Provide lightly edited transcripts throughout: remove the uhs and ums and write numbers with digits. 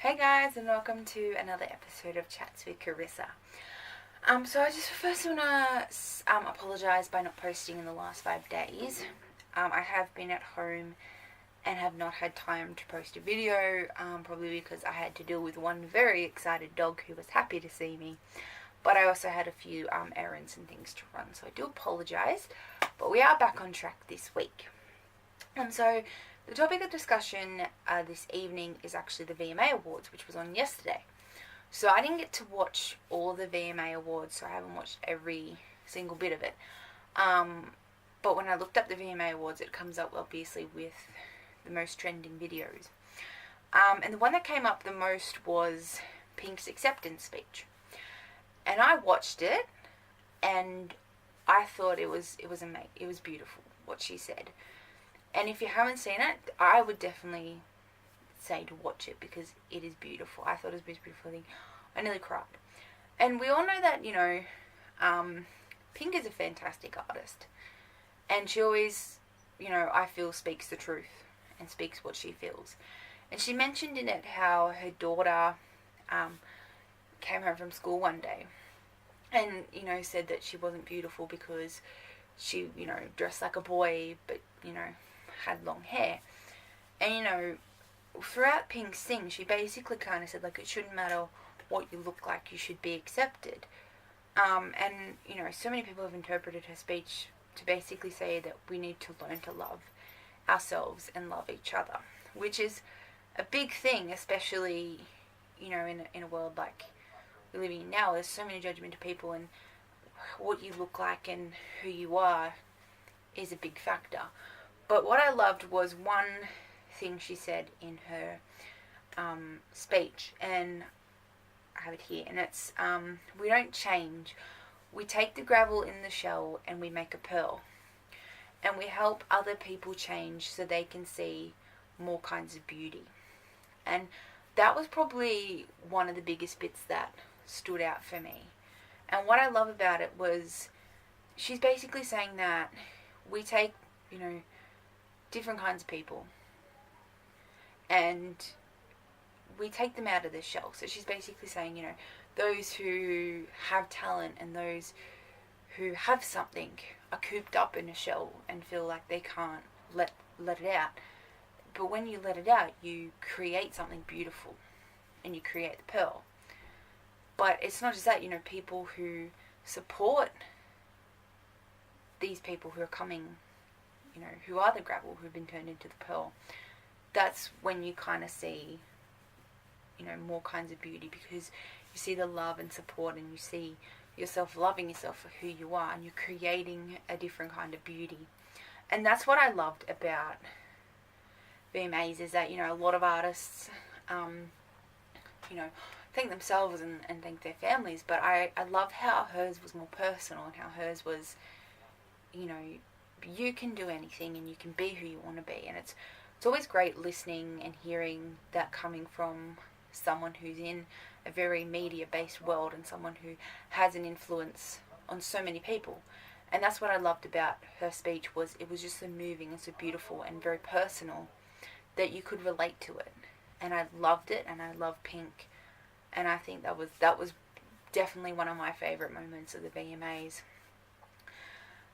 Hey guys, and welcome to another episode of Chats with Carissa. So I just first want to apologise by not posting in the last 5 days. I have been at home and have not had time to post a video, probably because I had to deal with one very excited dog who was happy to see me. But I also had a few errands and things to run, so I do apologise. But we are back on track this week. So the topic of discussion this evening is actually the VMA Awards, which was on yesterday. So I didn't get to watch all the VMA Awards, so I haven't watched every single bit of it. But when I looked up the VMA Awards, it comes up obviously with the most trending videos. And the one that came up the most was Pink's acceptance speech. And I watched it, and I thought it was amazing. It was beautiful what she said. And if you haven't seen it, I would definitely say to watch it because it is beautiful. I thought it was the most beautiful thing. I nearly cried. And we all know that, Pink is a fantastic artist. And she always, I feel speaks the truth and speaks what she feels. And she mentioned in it how her daughter came home from school one day and, said that she wasn't beautiful because she, dressed like a boy, but, had long hair. And throughout Pink's thing, she basically kind of said it shouldn't matter what you look like, you should be accepted. And so many people have interpreted her speech to basically say that we need to learn to love ourselves and love each other, which is a big thing, especially in a world like we're living in now. There's so many judgmental people, and what you look like and who you are is a big factor. But what I loved was one thing she said in her speech, and I have it here, and it's, we don't change. We take the gravel in the shell and we make a pearl. And we help other people change so they can see more kinds of beauty. And that was probably one of the biggest bits that stood out for me. And what I love about it was she's basically saying that we take, different kinds of people and we take them out of their shell. So she's basically saying, those who have talent and those who have something are cooped up in a shell and feel like they can't let it out. But when you let it out, you create something beautiful and you create the pearl. But it's not just that, people who support these people who are coming, who are the gravel, who've been turned into the pearl, that's when you kind of see, more kinds of beauty, because you see the love and support and you see yourself loving yourself for who you are, and you're creating a different kind of beauty. And that's what I loved about VMAs, is that, a lot of artists, thank themselves and thank their families, but I love how hers was more personal and how hers was, you can do anything and you can be who you want to be. And it's always great listening and hearing that coming from someone who's in a very media-based world and someone who has an influence on so many people. And that's what I loved about her speech, was it was just so moving and so beautiful and very personal that you could relate to it. And I loved it, and I love Pink. And I think that was definitely one of my favourite moments of the VMAs.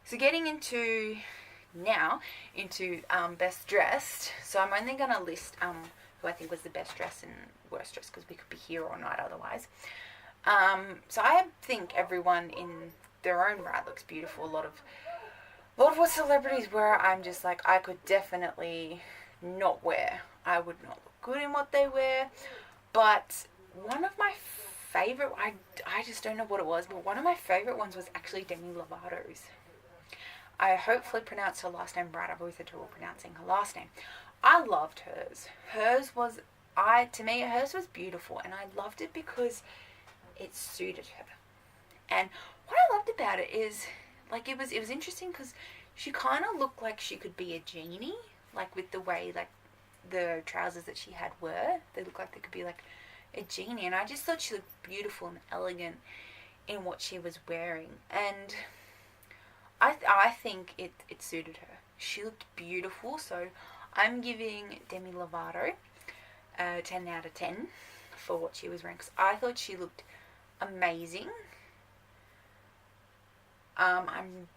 So getting into best dressed. So I'm only going to list who I think was the best dressed and worst dressed, because we could be here all night otherwise. So I think everyone in their own right looks beautiful. A lot of what celebrities wear, I'm just like, I could definitely not wear. I would not look good in what they wear. But one of my favorite, I just don't know what it was, but one of my favorite ones was actually Demi Lovato's. I hopefully pronounced her last name right. I've always had trouble pronouncing her last name. I loved hers. Hers was beautiful, and I loved it because it suited her. And what I loved about it is, it was interesting because she kind of looked like she could be a genie, with the way, the trousers that she had were. They looked like they could be, a genie. And I just thought she looked beautiful and elegant in what she was wearing. And I think it suited her. She looked beautiful, so I'm giving Demi Lovato 10 out of 10. for what she was wearing, because I thought she looked amazing. I'm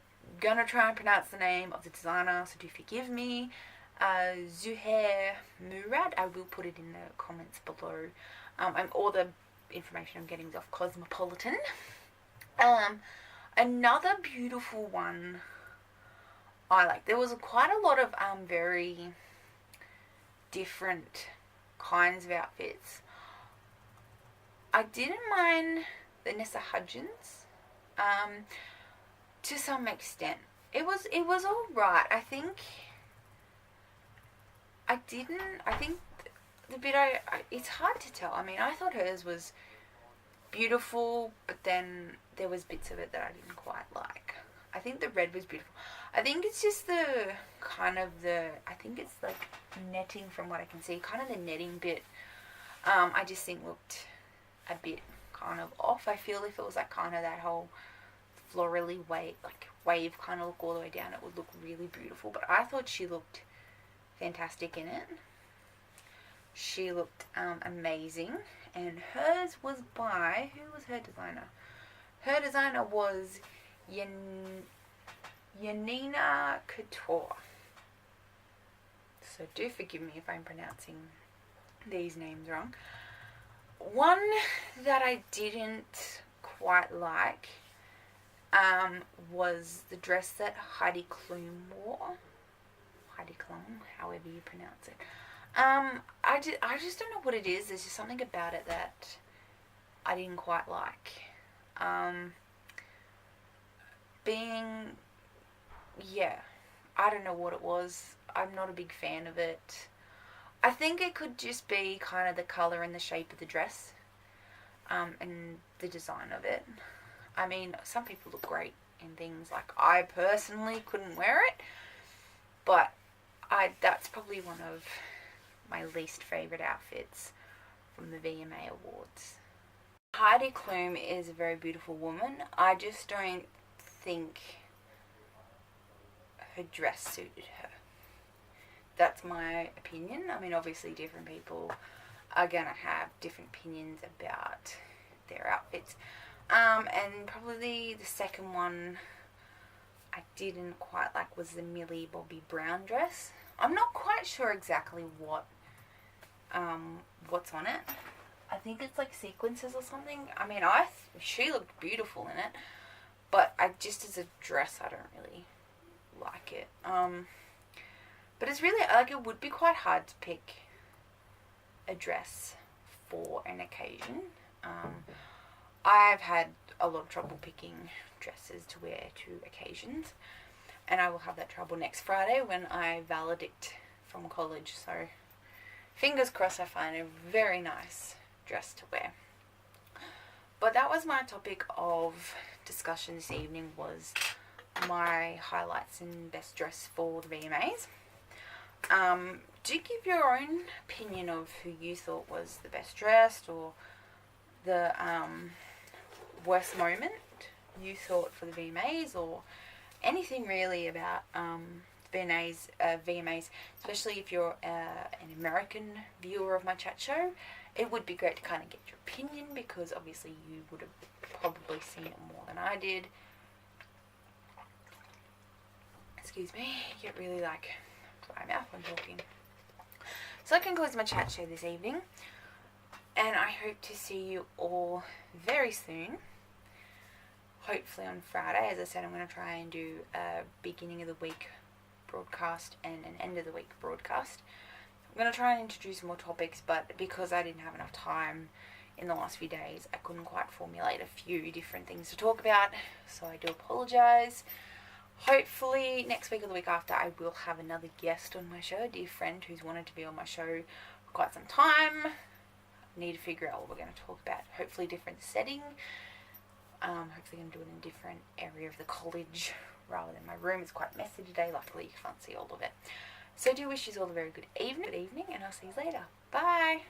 gonna try and pronounce the name of the designer, so do forgive me. Zuhair Murad. I will put it in the comments below. And all the information I'm getting is off Cosmopolitan. Another beautiful one I like. There was quite a lot of very different kinds of outfits. I didn't mind Vanessa Hudgens, to some extent. It was alright. I think the bit it's hard to tell. I mean, I thought hers was beautiful, but then there was bits of it that I didn't quite like. I think the red was beautiful. I think it's just I think it's like netting from what I can see, kind of the netting bit, I just think looked a bit kind of off. I feel if it was like kind of that whole florally wave kind of look all the way down, it would look really beautiful. But I thought she looked fantastic in it. She looked amazing, and hers was by, who was her designer? Her designer was Yanina Couture. So do forgive me if I'm pronouncing these names wrong. One that I didn't quite like was the dress that Heidi Klum wore. Heidi Klum, however you pronounce it. I just don't know what it is. There's just something about it that I didn't quite like. I don't know what it was. I'm not a big fan of it. I think it could just be kind of the colour and the shape of the dress, and the design of it. I mean, some people look great in things. Like, I personally couldn't wear it, but that's probably one of my least favourite outfits from the VMA Awards. Heidi Klum is a very beautiful woman. I just don't think her dress suited her. That's my opinion. I mean, obviously different people are going to have different opinions about their outfits. And probably the second one I didn't quite like was the Millie Bobby Brown dress. I'm not quite sure exactly what's on it. I think it's like sequences or something. I mean, she looked beautiful in it, but just as a dress, I don't really like it. But it's really, like, it would be quite hard to pick a dress for an occasion. I've had a lot of trouble picking dresses to wear to occasions, and I will have that trouble next Friday when I valedict from college. So fingers crossed I find a very nice dress to wear. But that was my topic of discussion this evening, was my highlights and best dress for the VMAs. Do give your own opinion of who you thought was the best dressed, or the worst moment you thought for the VMAs, or anything really about VMAs, especially if you're an American viewer of my chat show. It would be great to kind of get your opinion, because obviously you would have probably seen it more than I did. Excuse me, get really like dry mouth when talking. So that concludes my chat show this evening, and I hope to see you all very soon. Hopefully on Friday. As I said, I'm going to try and do a beginning of the week broadcast and an end of the week broadcast. I'm going to try and introduce more topics, but because I didn't have enough time in the last few days, I couldn't quite formulate a few different things to talk about, so I do apologise. Hopefully next week or the week after I will have another guest on my show, a dear friend who's wanted to be on my show for quite some time. Need to figure out what we're going to talk about. Hopefully different setting. Hopefully going to do it in a different area of the college rather than my room. It's quite messy today. Luckily you can't see all of it. So I do wish you all a very good evening, and I'll see you later. Bye!